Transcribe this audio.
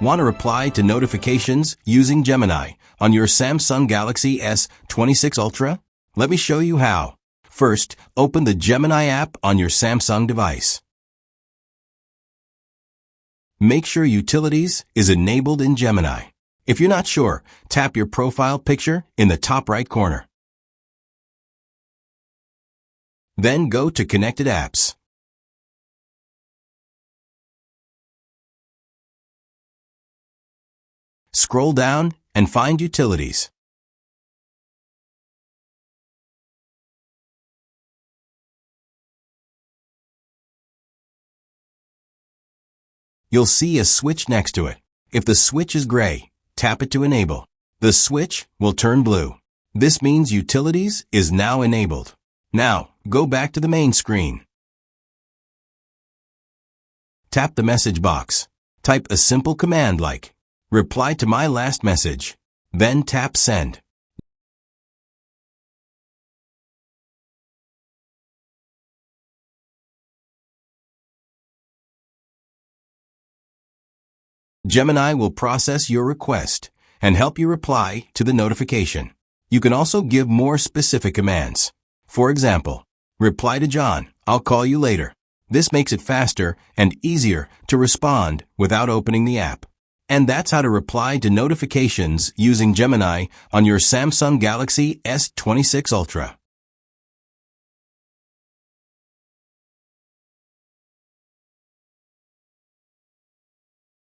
Want to reply to notifications using Gemini on your Samsung Galaxy S26 Ultra? Let me show you how. First, open the Gemini app on your Samsung device. Make sure Utilities is enabled in Gemini. If you're not sure, tap your profile picture in the top right corner. Then go to Connected Apps. Scroll down and find Utilities. You'll see a switch next to it. If the switch is gray, tap it to enable. The switch will turn blue. This means Utilities is now enabled. Now, go back to the main screen. Tap the message box. Type a simple command like, "Reply to my last message." Then tap Send. Gemini will process your request and help you reply to the notification. You can also give more specific commands. For example, reply to John, "I'll call you later." This makes it faster and easier to respond without opening the app. And that's how to reply to notifications using Gemini on your Samsung Galaxy S26 Ultra.